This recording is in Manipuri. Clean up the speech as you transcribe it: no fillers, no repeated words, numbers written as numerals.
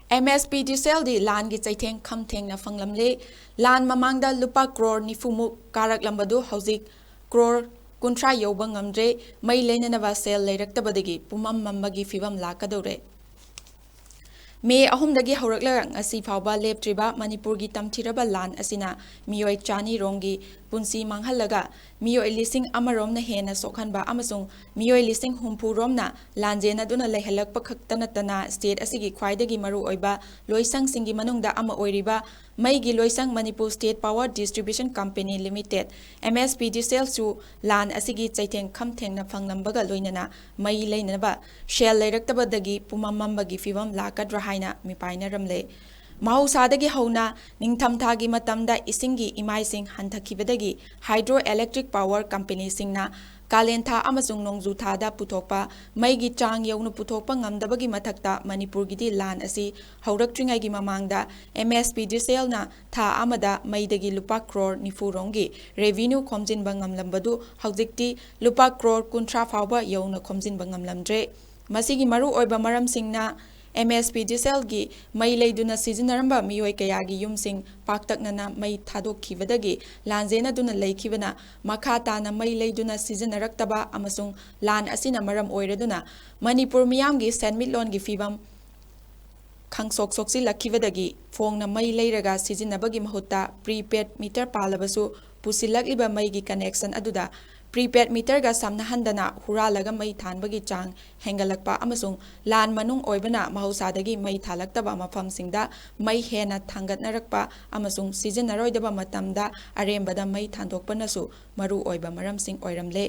MSPDCL laan gi chaitheng khamtheng na phanglamle laan mamangda lupa crore nifumuk karak lambadu hauzik crore kuntra yoba ngamdre mai lenanaba sel leiraktabadagi pumam mambagi fibam lakadore May ahumdagi hauraklarang asi phawba leptriba Manipurgi tamthiraba lan asina miyoi chani rongi punsi manghalaga miyoi lising amarom na hena sokhanba amasung miyoi lising humpu romna lanjena duna lehalak pakhaktana tana state asigi khwaidagi maru oiba loisang singi manungda ama oiriba maigi loisang Manipur State Power Distribution Company Limited MSPDCL su lan asigi chaitheng khamthengna phanglambaga loinana mai leinaba shell leiraktabadagi pumamambagi fibam lakadra haina mipaina ramle mahausadagi hauna ningthamthagi matamda isingi imaising hanthakibadagi hydroelectric power company singna kalentha amasung nongju thada puthokpa maigi chang yauna puthokpa ngamdabagi mathakta Manipurgidi lan asi haurakthringai gi mamangda MSPDCL na tha amada maidagi lupa crore nifurongi revenue khomjinba ngamlambadu haujikti lupa crore kuntra phawba yauna khomjinba ngamlamdre masigi maru oiba maram singna MSPDCL gi mai leiduna sizinaramba miyoi kayagi yumsing paktaknana mai thadokkhibadagi lanjena duna leikhibana makhata mai leiduna sizinaraktaba amasung lan asina maram oiraduna Manipur miyamgi senmitlon gi fibam khangsok soksi lakhibadagi phongna mai leiraga sizinabagi mahutta prepaid meter palabasu pusilakliba mai gi connection aduda prepaid meter ga samna handana huralaga mai thanbagi chang hengalakpa amasung lan manung oibana mahausadagi mai thalaktaba mafamsingda mai hena thangatnarakpa amasung season naroidaba matamda arembada mai thandokpanasu maru oiba maramsing oiramle